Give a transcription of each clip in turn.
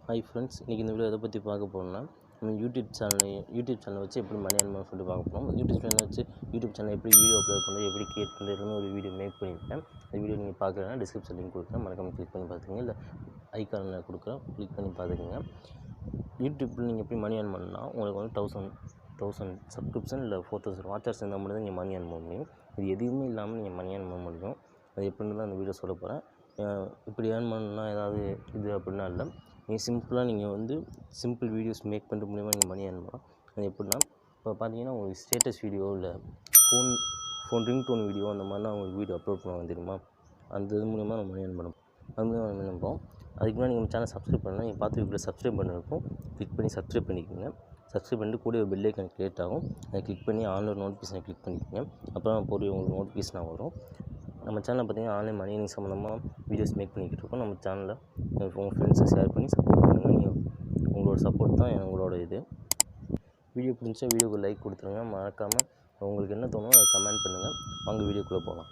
Hi friends, இன்றைக்கி இந்த video எதை பற்றி பார்க்க போகிறோம்னா, நம்ம யூடியூப் சேனல் வச்சு எப்படி மணி ஏர்ன் பண்ண சொல்லிட்டு பார்க்க போகிறோம். யூடியூப் சேனல் எப்படி வீடியோ அப்லோட் பண்ணுறது, எப்படி கிரியேட் பண்ணுறதுன்னு ஒரு வீடியோ மேக் பண்ணியிருக்கேன். அந்த வீடியோ நீங்கள் பார்க்குறேன்னா டிஸ்கிரிப்ஷன் லிங்க் கொடுக்குறேன், மறக்காமல் கிளிக் பண்ணி பார்த்துக்கங்க. இல்லை ஐக்கானில் கொடுக்குறேன், கிளிக் பண்ணி பார்த்துக்கங்க. யூடியூப்பில் நீங்கள் எப்படி மணி ஏர்ன் பண்ணால் உங்களுக்கு வந்து 1000 சப்ஸ்கிரிப்ஷன் இல்லை 4000 வாட்சர்ஸ் இருந்தால் மட்டும் தான் நீங்கள் மணி ஏர்ன் பண்ண முடியும். இது எதுவுமே இல்லாமல் நீங்கள் மணி ஏர்ன் பண்ண முடியும். அது எப்படின்னு தான் அந்த வீடியோ சொல்ல போகிறேன். இப்படி ஏர்ன் பண்ணால் ஏதாவது இது அப்படின்னா இல்லை, நீங்கள் சிம்பிளாக சிம்பிள் வீடியோஸ் மேக் பண்ணுற மூலிமா நீங்கள் மணி ஏர்ன் பண்ணலாம். அது எப்படின்னா, இப்போ பார்த்தீங்கன்னா உங்களுக்கு ஸ்டேட்டஸ் வீடியோ இல்லை ஃபோன் ரிங்டோன் வீடியோ அந்த மாதிரிலாம் உங்களுக்கு வீடியோ அப்லோட் பண்ணுவாங்க தெரியுமா, அந்த இது மூலிமா நம்ம மணி ஏர்ன் பண்ணோம். அது மூலிமா நம்ம பண்ணுறோம். அதுக்கு முன்னாடி நீங்கள் சேனல் சப்ஸ்கிரைப் பண்ணலாம். நீங்கள் பார்த்து வீடியோ சப்ஸ்கிரைப் பண்ணிருக்கோம், கிளிக் பண்ணி சப்ஸ்கிரைப் பண்ணிக்கோங்க. சப்ஸ்கிரைப் பண்ணிட்டு கூட ஒரு பெல் ஐக்கான் கிரியேட் ஆகும், அதை கிளிக் பண்ணி ஆன்லைன் நோட்டிஃபிகேஷனை கிளிக் பண்ணிக்கோங்க. அப்புறம் உங்களுக்கு நோட்டிஃபிகேஷனாக வரும். நம்ம சேனலில் பார்த்தீங்கன்னா ஆன்லைன் மணி ஏர்னிங் சம்மந்தமாக வீடியோஸ் மேக் பண்ணிக்கிட்டு இருக்கோம். நம்ம சேனலில் உங்கள் ஃப்ரெண்ட்ஸை ஷேர் பண்ணி சப்போர்ட் பண்ணுங்கள். நீங்கள் உங்களோட சப்போர்ட் தான் உங்களோட இது. வீடியோ பிடிச்சா வீடியோக்கு லைக் கொடுத்துருங்க. மறக்காமல் உங்களுக்கு என்ன தோணும் அதை கமெண்ட் பண்ணுங்கள். வாங்க வீடியோக்குள்ளே போகலாம்.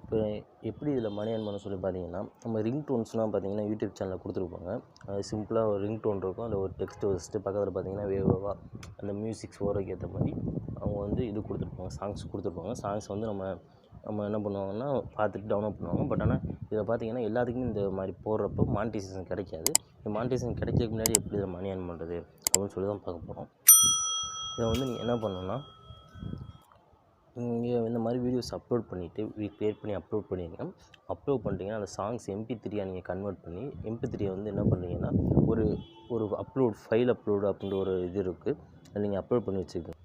இப்போ எப்படி இதில் மணி ஏர்ன் பண்ண சொல்லி பார்த்தீங்கன்னா, நம்ம ரிங்டோன்ஸ்லாம் பார்த்தீங்கன்னா யூடியூப் சேனலில் கொடுத்துருப்பாங்க. அது சிம்பிளாக ஒரு ரிங்டோன் இருக்கும், அதில் ஒரு டெக்ஸ்ட் வச்சுட்டு பக்கத்தில் பார்த்தீங்கன்னா வேவாக அந்த மியூசிக்ஸ் ஓரக்கு ஏற்ற மாதிரி அவங்க இது கொடுத்துருப்பாங்க, சாங்ஸ் கொடுத்துருப்பாங்க. சாங்ஸ் நம்ம என்ன பண்ணுவாங்கன்னா பார்த்துட்டு டவுன்லோட் பண்ணுவாங்க. பட் ஆனால் இதில் பார்த்தீங்கன்னா எல்லாத்துக்குமே இந்த மாதிரி போடுறப்போ மானிட்டைசேஷன் கிடைக்காது. இந்த மானிட்டைசேஷன் கிடைக்கிறதுக்கு முன்னாடி எப்படி இதில் மணி ஏர்ன் பண்ணுறது அப்படின்னு சொல்லி தான் பார்க்க போகிறோம். இதை நீங்கள் என்ன பண்ணணும்னா, நீங்கள் இந்த மாதிரி வீடியோஸ் அப்லோட் பண்ணிவிட்டு க்ரியேட் பண்ணி அப்லோட் பண்ணிடுங்க. அப்லோட் பண்ணிட்டீங்கன்னா அந்த சாங்ஸ் MP3 நீங்கள் கன்வெர்ட் பண்ணி MP3 என்ன பண்ணுறீங்கன்னா ஒரு ஃபைல் அப்லோடு அப்படின்ற ஒரு இது இருக்குது, அதை நீங்கள் அப்லோட் பண்ணி வச்சுக்கோங்க.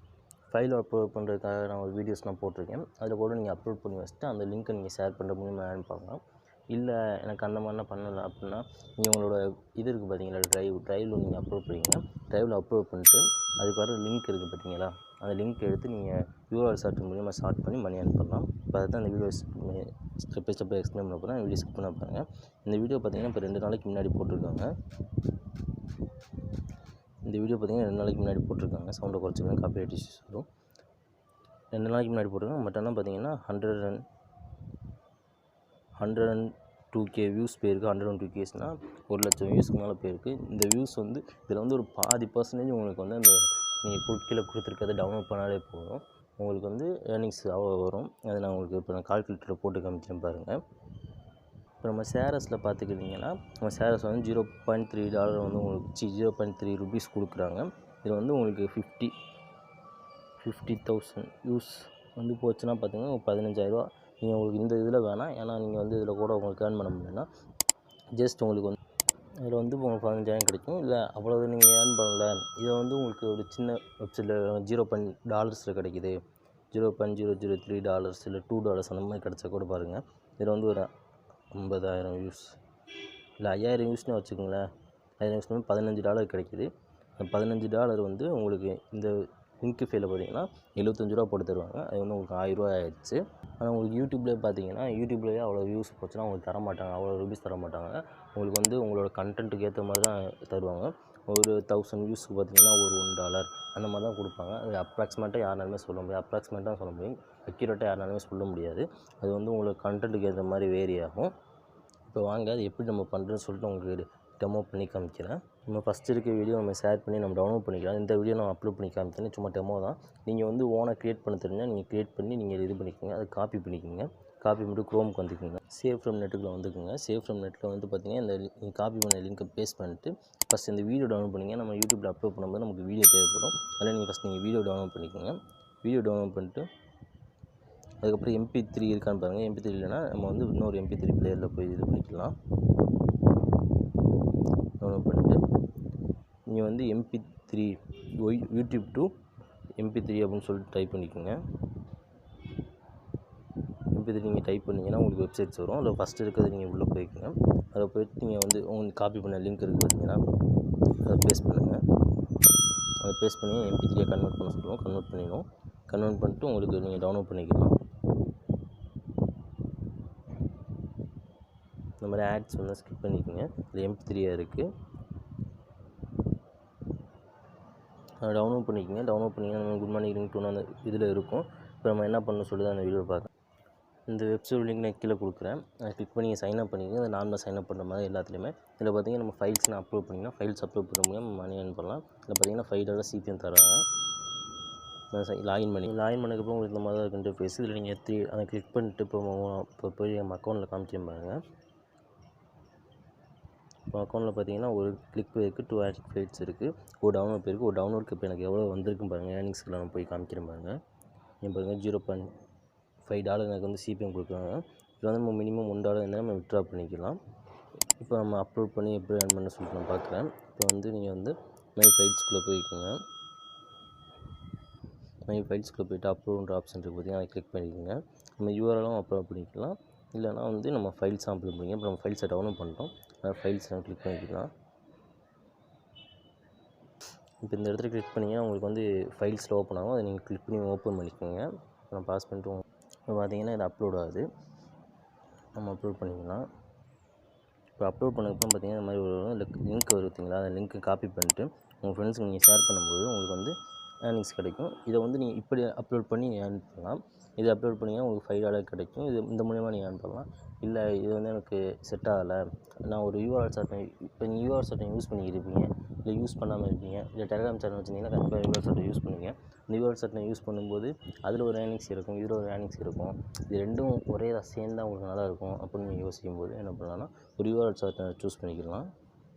ஃபைல் அப்லோட் பண்ணுறதுக்காக நான் ஒரு வீடியோஸ் போட்டிருக்கேன். அதில் கூட நீங்கள் அப்லோட் பண்ணி வச்சுட்டு அந்த லிங்க்கை நீங்கள் ஷேர் பண்ணுற மூலிமா ஏர்ன் பண்ணலாம். இல்லை எனக்கு அந்த மாதிரிலாம் பண்ணலை அப்படின்னா, நீங்கள் உங்களோட இது இருக்குது பார்த்தீங்களா, ட்ரைவில் நீங்கள் அப்லோட் பண்ணிங்க. ட்ரைவில் அப்லோட் பண்ணிட்டு அதுக்கு வர லிங்க் இருக்குது பார்த்தீங்களா, அந்த லிங்க் எடுத்து நீங்கள் URL ஷார்ட் மூலிமா ஷார்ட் பண்ணி மணி ஏர்ன் பண்ணலாம். இப்போ அதை தான் இந்த வீடியோ ஸ்டெப் பை ஸ்டெப்பாக எக்ஸ்பிளைன் பண்ண போகிறேன். வீடியோ ஸ்கிப் பண்ண பாருங்கள். இந்த வீடியோ பார்த்தீங்கன்னா இப்போ 2 நாளைக்கு முன்னாடி போட்டிருக்காங்க. இந்த வீடியோ பார்த்தீங்கன்னா 2 நாளைக்கு முன்னாடி போட்டிருக்காங்க. சவுண்டை குறைச்சிக்கணும், காப்பிரைட் இஷ்யூஸ் வரும். 2 நாளைக்கு முன்னாடி போட்டிருக்காங்க. பட் ஆனால் பார்த்தீங்கன்னா 102K வியூஸ் போயிருக்கு. 102Kஸ்னால் 1,00,000 வியூஸ்க்கு மேலே போயிருக்கு. இந்த வியூஸ் இதில் ஒரு பாதி பர்சன்டேஜ் உங்களுக்கு அந்த நீங்கள் கீழே கொடுத்துருக்கிறத டவுன்லோட் பண்ணாலே போதும், உங்களுக்கு ஏர்னிங்ஸ் அவ்வளோ வரும். அதை நான் உங்களுக்கு இப்போ கால்குலேட்டரில் போட்டு காமிக்கிறேன் பாருங்கள். இப்போ நம்ம ஷேரஸில் பார்த்துக்கிட்டிங்கன்னா, நம்ம ஷேரஸ் $0.3 உங்களுக்கு 0.3 rupees கொடுக்குறாங்க. இது உங்களுக்கு 50,000 வியூஸ் போச்சுன்னா பார்த்தீங்கன்னா 15,000 நீங்கள் உங்களுக்கு இந்த இதில் வேணாம். ஏன்னா நீங்கள் இதில் கூட உங்களுக்கு ஏர்ன் பண்ண முடியும்னா ஜஸ்ட் உங்களுக்கு அதில் உங்களுக்கு 15,000 கிடைக்கும். இல்லை அவ்வளோ நீங்கள் ஏர்ன் பண்ணல, இதை உங்களுக்கு ஒரு சின்ன வெப்சைட்டில் $0 கிடைக்குது, $0.003 இல்லை $2 அந்த மாதிரி கிடச்சா கூட பாருங்கள். இதில் ஒரு 50,000 வியூஸ் இல்லை 5,000 வியூஸ்னு வச்சுக்கோங்களேன். 5,000 வியூஸ்னு $15 கிடைக்குது. அந்த $15 உங்களுக்கு இந்த லிங்க் ஃபைலில் பார்த்தீங்கன்னா $75 போட்டு தருவாங்க. அது உங்களுக்கு $1000 ஆயிடுச்சு. ஆனால் உங்களுக்கு யூடியூப்லேயே பார்த்தீங்கன்னா, யூடியூப்லேயே அவ்வளோ வியூஸ் போச்சுன்னா உங்களுக்கு தரமாட்டாங்க, அவ்வளோ ருபீஸ் தரமாட்டாங்க. உங்களுக்கு உங்களோட கண்டென்ட்டுக்கு ஏற்ற மாதிரி தான் தருவாங்க. ஒரு 1000 வியூஸுக்கு பார்த்தீங்கன்னா ஒரு $1 அந்த மாதிரி தான் கொடுப்பாங்க. அது அப்ராக்சிமேட்டாக யாராலுமே சொல்ல முடியாது, அப்ராக்சிமேட்டாக சொல்ல முடியும், அக்யூரேட்டாக யாராலுமே சொல்ல முடியாது. அது உங்களுக்கு கண்டென்ட்டுக்கு ஏற்ற மாதிரி வேரி ஆகும். இப்போ வாங்க அது எப்படி நம்ம பண்ணுறதுன்னு சொல்லிட்டு உங்களுக்கு டெமோ பண்ணி காமிக்கிறேன். நம்ம ஃபஸ்ட் இருக்க வீடியோ நம்ம ஷேர் பண்ணி நம்ம டவுன்லோட் பண்ணிக்கலாம். இந்த வீடியோ நான் அப்லோட் பண்ணி காமிக்கிறேன், சும்மா டெமோ தான். நீங்கள் ஓனாக க்ரியேட் பண்ண தெரிஞ்சால் நீங்கள் க்ரியேட் பண்ணி நீங்கள் இது பண்ணிக்கோங்க. அதை காப்பி பண்ணிக்கோங்க. காப்பி பண்ணிட்டு க்ரோமுக்கு வந்துக்குங்க. சேவ் ஃப்ரம் நெட்டுக்குள்ளே வந்துக்குங்க. சேவ் ஃப்ரம் நெட்டில் பார்த்தீங்கன்னா இந்த நீங்கள் காப்பி பண்ண லிங்கை பேஸ்ட் பண்ணிட்டு ஃபஸ்ட் இந்த வீடியோ டவுன்லோட் பண்ணிங்க. நம்ம யூடியூப்பில் அப்லோட் பண்ணும்போது நமக்கு வீடியோ தேவைப்படும். அதில் நீங்கள் வீடியோ டவுன்லோட் பண்ணிக்கோங்க. வீடியோ டவுன்லோட் பண்ணிட்டு அதுக்கப்புறம் MP3 இருக்கான்னு பாருங்கள். MP3 இல்லைன்னா நம்ம இன்னொரு MP3 பிளேயரில் போய் இது பண்ணிக்கலாம். டவுன்லோட் பண்ணிட்டு நீங்கள் MP3 YouTube to MP3 அப்படின்னு சொல்லிட்டு டைப் பண்ணிக்கோங்க. MP3 நீங்கள் டைப் பண்ணிங்கன்னா உங்களுக்கு வெப்சைட்ஸ் வரும். அதில் ஃபஸ்ட்டு இருக்கிறது நீங்கள் உள்ளே போய்க்குங்க. அதில் போய்ட்டு நீங்கள் உங்களுக்கு காப்பி பண்ண லிங்க் இருக்குது பார்த்தீங்கன்னா, அதை பேஸ்ட் பண்ணுங்கள். அதை பேஸ்ட் பண்ணி MP3 கன்வெர்ட் பண்ண சொல்லுவோம். கன்வெர்ட் பண்ணிடும். கன்வெர்ட் பண்ணிட்டு உங்களுக்கு நீங்கள் டவுன்லோட் பண்ணிக்கலாம். இந்த மாதிரி ஆட்ஸ் ஸ்கிப் பண்ணிக்கோங்க. இது MP3 இருக்குது, அதை டவுன்லோட் பண்ணிக்கோங்க. டவுன்லோட் பண்ணிங்கன்னா நம்ம குட் மார்னிங் ரிங்டோன் அந்த இதில் இருக்கும். இப்போ நம்ம என்ன பண்ணணும் சொல்லி தான் அந்த வீடியோ பார்க்கலாம். இந்த வெப்சைட் லிங்க் நான் கீழே கொடுக்குறேன். அதை கிளிக் பண்ணி சைன் அப் பண்ணிக்கோங்க. அது நார்மலாக சைன் அப் பண்ணுற மாதிரி எல்லாத்துலேயுமே. இதில் பார்த்தீங்கன்னா நம்ம ஃபைல்ஸ்லாம் அப்லோட் பண்ணிங்கன்னா ஃபைல்ஸ் அப்லோட் பண்ண முடியும் மணி ஏர்ன் பண்ணலாம். இதில் பார்த்தீங்கன்னா $5 சிபிஎம் தராங்க. லாகின் பண்ணதுக்கப்புறம் உங்களுக்கு இந்த மாதிரி தான் இன்டர்ஃபேஸ். இதில் நீங்கள் அதை கிளிக் பண்ணிட்டு இப்போ போய் நம்ம அக்கௌண்ட்டில் காமிச்சிட்டு பாருங்கள். இப்போ அக்கௌண்ட்டில் பார்த்தீங்கன்னா ஒரு கிளிக் இருக்குது, 2 ஆக்டிவ் ஃபைல்ஸ் இருக்குது, ஒரு டவுன்லோட் இருக்குது. ஒரு டவுன்லோடுக்கு இப்போ எனக்கு எவ்வளோ வந்திருக்குன்னு பாருங்கள். ஏர்னிங்ஸ்க்கு நான் போய் காமிக்கிறேன் பாருங்கள். நீங்கள் பாருங்கள் $0.5 எனக்கு வந்து சிபிஎம் கொடுக்குறாங்க. இது வந்து நம்ம மினிமம் $1 இருந்தால் நம்ம வித்ட்ரா பண்ணிக்கலாம். இப்போ நம்ம அப்லோட் பண்ணி எப்படி ஏர்ன் பண்ண சொல்லிட்டு நான் பார்க்குறேன். இப்போ வந்து நீங்கள் வந்து மை ஃபைல்ஸ்குள்ளே போய்க்குங்க. மை ஃபைல்ஸ்குள்ளே போய்ட்டு அப்லோடுன்ற ஆப்ஷன் இருக்குது பார்த்தீங்கன்னா அதை கிளிக் பண்ணிக்கோங்க. நம்ம யூஆர்எலும் அப்லோட் பண்ணிக்கலாம். இல்லைனா வந்து நம்ம ஃபைல்ஸ் அப்லோட் பண்ணிக்கலாம். இப்போ நம்ம ஃபைல்ஸை டவுன்லோட் பண்ணிட்டோம். ஃபைல்ஸ்லாம் கிளிக் பண்ணிக்கலாம். இப்போ இந்த இடத்துல கிளிக் பண்ணிங்கன்னா உங்களுக்கு வந்து ஃபைல்ஸில் ஓப்பன் ஆகும். அதை நீங்கள் கிளிக் பண்ணி ஓப்பன் பண்ணிக்கோங்க. நான் பாஸ் பண்ணிட்டு இப்போ பார்த்தீங்கன்னா இது அப்லோட் ஆகுது. நம்ம அப்லோட் பண்ணிக்கலாம். இப்போ அப்லோட் பண்ணதுக்கப்புறம் பார்த்தீங்கன்னா இந்த மாதிரி ஒரு லிங்க் வரும் பார்த்தீங்களா, அந்த லிங்க்கை காப்பி பண்ணிட்டு உங்கள் ஃப்ரெண்ட்ஸுக்கு நீங்கள் ஷேர் பண்ணும்போது உங்களுக்கு வந்து ஏர்னிங்ஸ் கிடைக்கும். இதை வந்து நீங்கள் இப்படி அப்லோட் பண்ணி ஏர்ன் பண்ணலாம். இது அப்லோட் பண்ணிங்கன்னா உங்களுக்கு $5 கிடைக்கும். இது இந்த மூலிமா நீங்கள் ஏர்ன் பண்ணலாம். இல்லை இது வந்து எனக்கு செட் ஆகலை, நான் ஒரு யூஆர்எல் சார்ட் இப்போ நீங்கள் யூஆர்எல் சார்ட்டை யூஸ் பண்ணியிருப்பீங்க, இல்லை யூஸ் பண்ணாமல் இருப்பீங்க, இல்லை டெலிகிராம் சேனல் வச்சுருந்தீங்கன்னா கண்டிப்பாக யூஆர்எல் சார்ட்டை யூஸ் பண்ணுவீங்க. இந்த யூஆர்எல் சார்ட்டை யூஸ் பண்ணும்போது அதில் ஒரு ஏர்னிங்ஸ் இருக்கும், இதில் ஒரு ஏர்னிங்ஸ் இருக்கும். இது ரெண்டும் ஒரே சேர்ந்தால் உங்களுக்கு நல்லாயிருக்கும் அப்படின்னு நீங்கள் யோசிக்கும்போது என்ன பண்ணலாம்னா ஒரு யூஆர்எல் சார்ட்டை சூஸ் பண்ணிக்கலாம்.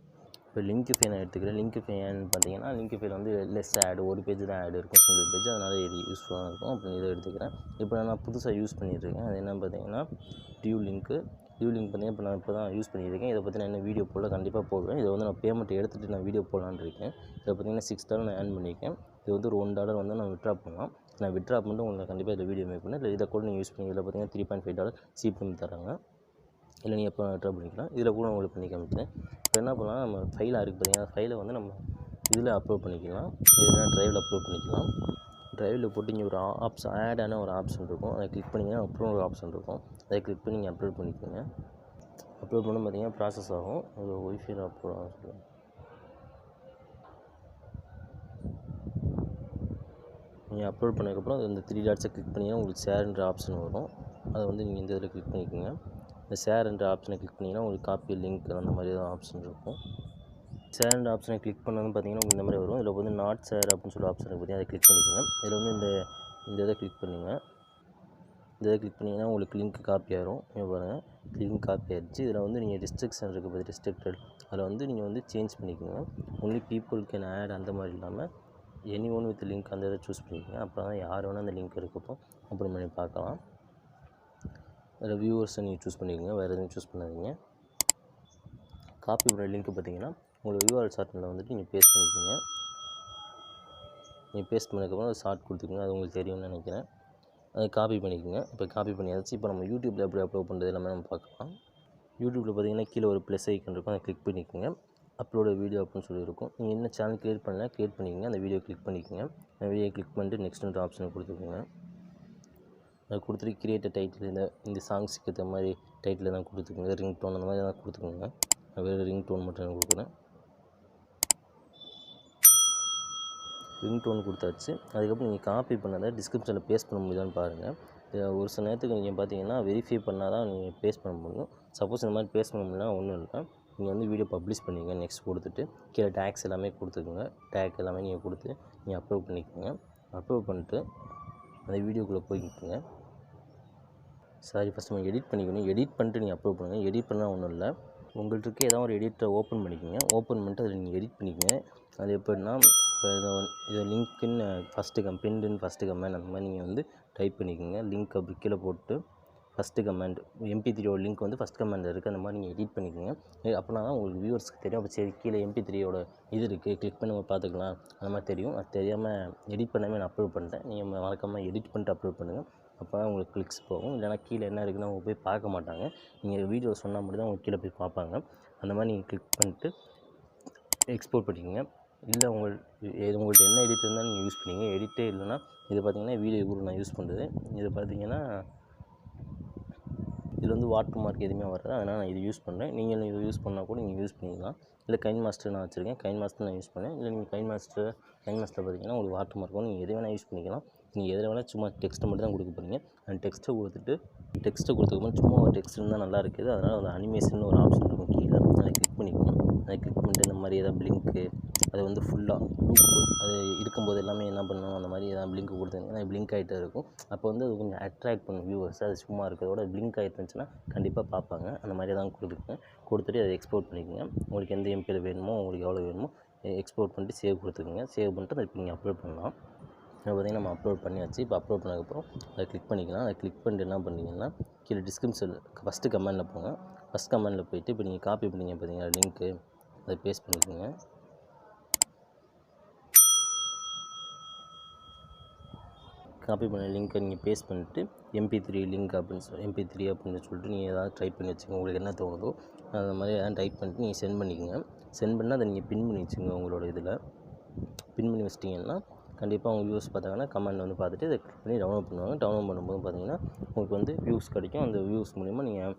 இப்போ லிங்க்ஃபை நான் எடுத்துக்கிறேன். லிங்க்ஃபை ஏன்னு பார்த்தீங்கன்னா லிங்க்ஃபைல வந்து லெஸ் ஆடு, ஒரு பேஜ் தான் ஆடு இருக்கும், சிங்கிள் பேஜ். அதனால் இது யூஸ்ஃபுல்லாக இருக்கும் அப்படின்னு இதை எடுத்துக்கிறேன். இப்போ நான் புதுசாக யூஸ் பண்ணிகிட்ருக்கேன். அது என்னென்னு பார்த்தீங்கன்னா டியூ லிங்க் பார்த்தீங்கன்னா இப்போ நான் இப்போ தான் யூஸ் பண்ணியிருக்கேன். இதை பற்றி நான் என்ன வீடியோ போடல, கண்டிப்பாக போடுவேன். இதை வந்து நான் பேமெண்ட் எடுத்துகிட்டு நான் வீடியோ போடலான்னு இருக்கேன். இதை பார்த்தீங்கன்னா $6 நான் ஏர்ன் பண்ணியிருக்கேன். இது வந்து ஒரு $1 வந்து நான் வித்ட்ரா பண்ணலாம். நான் வித்ட்ரா பண்ணிட்டு உங்களுக்கு கண்டிப்பாக இதில் வீடியோ மேக் பண்ணேன். இல்லை இதை கூட நீங்கள் யூஸ் பண்ணி இதில் பார்த்தீங்கன்னா $3.5 சிபிஎம் தராங்க. இல்லை நீங்கள் எப்போ வித்ட்ரா பண்ணிக்கலாம். இதில் கூட உங்களுக்கு பண்ணி காமிக்கிறேன். இப்போ என்ன பண்ணலாம், நம்ம ஃபைலாக இருக்குது பார்த்தீங்கன்னா ஃபைலை வந்து நம்ம இதில் அப்லோட் பண்ணிக்கலாம். இதில் ட்ரைவில் அப்லோட் பண்ணிக்கலாம். ட்ரைவில் போட்டு இங்கே ஒரு ஆடான ஒரு ஆப்ஷன் இருக்கும். அதை கிளிக் பண்ணிங்கன்னா அப்லோட் ஒரு ஆப்ஷன் இருக்கும். அதை கிளிக் பண்ணி நீங்கள் அப்லோட் பண்ணிக்கோங்க. அப்லோட் பண்ண பார்த்தீங்கன்னா ப்ராசஸ் ஆகும். ஒரு ஒய்ஃபையில் அப்லோட் ஆகும் சொல்லுங்கள். நீங்கள் அப்லோட் பண்ணதுக்கப்புறம் இந்த 3 டாட்ஸை கிளிக் பண்ணிங்கன்னா உங்களுக்கு ஷேர்ன்ற ஆப்ஷன் வரும். அதை வந்து நீங்கள் இந்த இதில் கிளிக் பண்ணிக்கோங்க. இந்த ஷேர்ன்ற ஆப்ஷனை கிளிக் பண்ணிங்கன்னா உங்களுக்கு காப்பி லிங்க் அந்த மாதிரி தான் ஆப்ஷன் இருக்கும். ஷேர்ன்ற ஆப்ஷனை கிளிக் பண்ணணும்னு பார்த்தீங்கன்னா உங்களுக்கு இந்த மாதிரி வரும். இதில் வந்து நாட் ஷேர் அப்படின்னு சொல்லி ஆப்ஷன் இருக்குது பார்த்தீங்கன்னா அதை கிளிக் பண்ணிக்கோங்க. இதில் வந்து இந்த இதை கிளிக் பண்ணுங்கள். இந்த இதை கிளிக் பண்ணிங்கன்னா உங்களுக்கு லிங்க் காப்பி ஆகிரும். இங்கே பாருங்கள், லிங்க் காப்பி ஆகிடுச்சு. இதில் வந்து நீங்கள் ரெஸ்ட்ரிக்ஷன் இருக்குது பார்த்து ரெஸ்ட்ரிக்டட், அதில் வந்து நீங்கள் வந்து சேஞ்ச் பண்ணிக்கோங்க. ஒன்லி பீப்புள் கேன் ஆட் அந்த மாதிரி இல்லாமல் எனி ஒன் வித் லிங்க் அந்த இதை சூஸ் பண்ணிக்கோங்க. அப்போ தான் யார் வேணால் அந்த லிங்க் இருக்கட்டும் ஓப்பன் பண்ணி பார்க்கலாம். அதில் வியூவர்ஸை நீங்கள் சூஸ் பண்ணிக்கோங்க, வேறு எதுவும் சூஸ் பண்ணாதீங்க. காப்பி பண்ணுற லிங்க் பார்த்தீங்கன்னா உங்களோட யூஆர்எல் ஷார்ட்டில் வந்துட்டு நீங்கள் பேஸ்ட் பண்ணிக்கோங்க. நீங்கள் பேஸ்ட் பண்ணதுக்கப்புறம் ஒரு ஷார்ட் கொடுத்துக்கோங்க, அது உங்களுக்கு தெரியும்னு நினைக்கிறேன். அதை காப்பி பண்ணிக்கோங்க. இப்போ காப்பி பண்ணியாச்சு. இப்போ நம்ம யூடியூப்பில் எப்படி அப்லோட் பண்ணுறது எல்லாமே நம்ம பார்க்கலாம். யூடியூப்பில் பார்த்தீங்கன்னா கீழே ஒரு ப்ளஸ் ஐக்கன் இருக்கும், அதை கிளிக் பண்ணிக்கோங்க. அப்லோட வீடியோ அப்படின்னு சொல்லி இருக்கும். நீங்கள் என்ன சேனல் க்ரியேட் பண்ணலாம் க்ரியேட் பண்ணிக்கோங்க. அந்த வீடியோ கிளிக் பண்ணிக்கோங்க. அந்த வீடியோ கிளிக் பண்ணிட்டு நெக்ஸ்ட்டுன்ற ஆப்ஷனை கொடுத்துக்கோங்க. அதை கொடுத்துட்டு கிரியேட் டைட்டில் இந்த சாங்ஸுக்கு ஏற்ற மாதிரி டைட்டில் தான் கொடுத்துக்கோங்க. ரிங்டோன் அந்த மாதிரி தான் கொடுத்துக்கோங்க. நான் வேறு ரிங்டோன் மட்டும் நான் கொடுக்குறேன். ரிங்டோன் கொடுத்தாச்சு. அதுக்கப்புறம் நீங்கள் காப்பி பண்ணதை டிஸ்கிரிப்ஷனில் பேஸ்ட் பண்ண முடியுதான்னு பாருங்கள். ஒரு சில நேரத்துக்கு நீங்கள் பார்த்தீங்கன்னா வெரிஃபை பண்ணால் தான் நீங்கள் பேஸ்ட் பண்ண முடியும். சப்போஸ் இந்த மாதிரி பேஸ்ட் பண்ண முடியலனா ஒன்றும் இல்லை, நீங்கள் வந்து வீடியோ பப்ளிஷ் பண்ணிங்க. நெக்ஸ்ட் கொடுத்துட்டு கீழே டேக்ஸ் எல்லாமே கொடுத்துக்குங்க. டேக் எல்லாமே நீங்கள் கொடுத்து நீங்கள் அப்லோட் பண்ணிக்கோங்க. அப்லோட் பண்ணிட்டு அந்த வீடியோக்குள்ளே போய்க்கிங்க. சாரி, ஃபஸ்ட் நம்ம எடிட் பண்ணிக்கணும். எடிட் பண்ணிட்டு நீங்கள் அப்லோட் பண்ணுங்கள். எடிட் பண்ணால் ஒன்றும் இல்லை, உங்கள்கிட்ட ஏதாவது ஒரு எடிட்டரை ஓப்பன் பண்ணிக்கோங்க. ஓப்பன் பண்ணிட்டு அதில் நீங்கள் எடிட் பண்ணிக்கோங்க. அது எப்படின்னா இப்போ இதை லிங்க்குன்னு பின்டுன்னு ஃபஸ்ட்டு கமெண்ட் அந்த மாதிரி நீங்கள் வந்து டைப் பண்ணிக்கோங்க. லிங்க் அப்படி கீழே போட்டு ஃபஸ்ட்டு கமெண்ட் MP3யோட லிங்க் வந்து ஃபஸ்ட் கமெண்ட் இருக்குது, அந்த மாதிரி நீங்கள் எடிட் பண்ணிக்கோங்க. அப்படின்னா தான் உங்களுக்கு வியூவர்ஸ்க்கு தெரியும். அப்போ சரி கீழே MP3யோட இது இருக்குது, கிளிக் பண்ணி பார்த்துக்கலாம் அந்த மாதிரி தெரியும். அது தெரியாமல் எடிட் பண்ணாமல் நான் அப்லோட் பண்ணிட்டேன். நீங்கள் மறக்காமல் எடிட் பண்ணிட்டு அப்லோட் பண்ணுங்கள். அப்போ தான் உங்களுக்கு கிளிக்ஸ் போகும். இல்லைனா கீழே என்ன இருக்குதுன்னு அவங்க போய் பார்க்க மாட்டாங்க. நீங்கள் வீடியோ சொன்னால் மட்டும் தான் அவங்க கீழே போய் பார்ப்பாங்க. அந்த மாதிரி நீங்கள் கிளிக் பண்ணிட்டு எக்ஸ்போர்ட் பண்ணிக்கோங்க. இல்லை உங்கள்கிட்ட என்ன எடிட் இருந்தாலும் நீங்கள் யூஸ் பண்ணிங்க. எடிட்டே இல்லைனா இது பார்த்தீங்கன்னா வீடியோ கூட நான் யூஸ் பண்ணுறது. இது பார்த்தீங்கன்னா இதில் வந்து வாட்டர் மார்க் எதுவுமே வராது, அதனால் நான் இது யூஸ் பண்ணுறேன். நீங்கள் இது யூஸ் பண்ணால் கூட நீங்கள் யூஸ் பண்ணிக்கலாம். இல்லை கைன் மாஸ்டர் நான் வச்சுருக்கேன், கைன் மாஸ்டர் நான் யூஸ் பண்ணேன். இல்லை நீங்கள் கைன் மாஸ்டர் பார்த்தீங்கன்னா உங்களுக்கு வாட்டர் மார்க் வந்து நீங்கள் எது வேணால் யூஸ் பண்ணிக்கலாம். நீங்கள் எதில் வேணால் சும்மா டெக்ஸ்ட்டை மட்டும் தான் கொடுக்க போகிறீங்க. அந்த டெக்ஸ்ட்டை கொடுத்துக்கப்புறம் சும்மா ஒரு டெக்ஸ்ட் இருந்தால் நல்லா இருக்குது. அதனால் அந்த அனிமேஷன் ஒரு ஆப்ஷன் இருக்கும் கீழே, அதை கிளிக் பண்ணிக்கணும். அதை கிளிக் பண்ணிட்டு இந்த மாதிரி ஏதாவது பிளிங்க்கு அது வந்து ஃபுல்லாக லூப்பு அது இருக்கும்போது எல்லாமே என்ன பண்ணணும், அந்த மாதிரி ஏதாவது பிளிங்க் கொடுத்தீங்கன்னா பிளிங்க் ஆகிட்டே இருக்கும். அப்போ வந்து அது கொஞ்சம் அட்ராக்ட் பண்ணும் வியூவர்ஸ். அது சும்மா இருக்கிறதோட பிளிங்க் ஆகிட்டு இருந்துச்சுன்னா கண்டிப்பாக பார்ப்பாங்க. அந்த மாதிரி தான் கொடுத்துட்டு அதை எக்ஸ்போர்ட் பண்ணிக்கோங்க. உங்களுக்கு எந்த எம்பியில் வேணுமோ, உங்களுக்கு எவ்வளோ வேணுமோ எக்ஸ்போர்ட் பண்ணிட்டு சேவ் கொடுத்துக்கோங்க. சேவ் பண்ணிட்டு அதை இப்போ நீங்கள் அப்லோட் பண்ணலாம். இப்போ பார்த்திங்கன்னா நம்ம அப்லோட் பண்ணியாச்சு. இப்போ அப்லோட் பண்ணதுக்கப்புறம் அதை கிளிக் பண்ணிக்கலாம். அதை கிளிக் பண்ணிட்டு என்ன பண்ணிங்கன்னா கீழே டிஸ்கிரிப்ஷன் ஃபஸ்ட்டு கமெண்டில் போங்க. ஃபஸ்ட் கமெண்டில் போய்ட்டு இப்போ நீங்கள் காப்பி பண்ணிங்க பார்த்தீங்கன்னா லிங்க்கு அதை பேஸ்ட் பண்ணிக்கோங்க. காப்பி பண்ண லிங்க்கை நீங்கள் பேஸ்ட் பண்ணிவிட்டு MP3 லிங்க் MP3 அப்படின்னு சொல்லிட்டு நீங்கள் ஏதாவது டைப் பண்ணி வச்சுக்கோங்க. உங்களுக்கு என்ன தோணுதோ அந்த மாதிரி எதாவது டைப் பண்ணிட்டு நீங்கள் சென்ட் பண்ணிக்கோங்க. சென்ட் பண்ணால் அதை நீங்கள் பின் பண்ணி வச்சுக்கோங்க. உங்களோட இதில் பின் பண்ணி வச்சிட்டிங்கன்னா கண்டிப்பாக அவங்க வியூஸ் பார்த்தாங்கன்னா கமெண்ட் வந்து பார்த்துட்டு இதை கிளிக் பண்ணி டவுன்லோட் பண்ணுவாங்க. டவுன்லோட் பண்ணும்போது பார்த்தீங்கன்னா உங்களுக்கு வந்து வியூஸ் கிடைக்கும். அந்த வியூஸ் மூலிமா நீங்கள்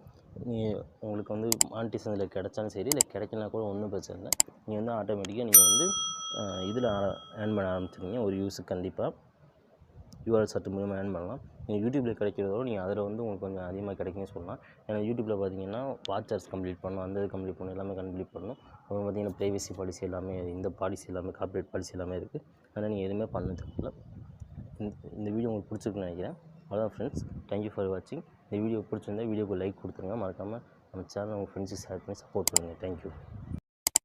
உங்களுக்கு வந்து மானிட்டேஷன் இதில் கிடைச்சாலும் சரி, இல்லை கிடைக்கலனா கூட ஒன்றும் பிரச்சனை இல்லை. நீங்கள் வந்து ஆட்டோமேட்டிக்காக நீங்கள் வந்து இதில் ஏர்ன் பண்ண ஆரம்பிச்சிருங்க. ஒரு வியூஸுக்கு கண்டிப்பாக யூஆர்எல் சர்ச் மூலமாக ஏர்ன் பண்ணலாம். நீங்கள் யூடியூப்பில் கிடைக்கிறதோட நீங்கள் அதில் வந்து உங்களுக்கு கொஞ்சம் அதிகமாக கிடைக்குன்னு சொல்லலாம். ஏன்னா யூடியூப்பில் பார்த்தீங்கன்னா வாட்ச் ஹவர்ஸ் கம்ப்ளீட் பண்ணணும், அந்த இது கம்ப்ளீட் பண்ணணும், எல்லாமே கம்ப்ளீட் பண்ணணும். அப்புறம் பார்த்தீங்கன்னா ப்ரைவசி பாலிசி எல்லாமே, இந்த பாலிசி எல்லாமே, கார்ப்பரேட் பாலிசி எல்லாமே இருக்குது. அதனால் நீங்கள் எதுவுமே பண்ண தேவையில்ல. இந்த வீடியோ உங்களுக்கு பிடிச்சிருக்குன்னு நினைக்கிறேன். அவ்வளோதான் ஃப்ரெண்ட்ஸ். தேங்க்யூ ஃபார் வாட்சிங். இந்த வீடியோ பிடிச்சிருந்தா வீடியோக்கு லைக் கொடுத்துருங்க. மறக்காமல் நம்ம சேனல் உங்கள் ஃப்ரெண்ட்ஸுக்கு ஷேர் பண்ணி சப்போர்ட் பண்ணுங்கள். தேங்க்யூ.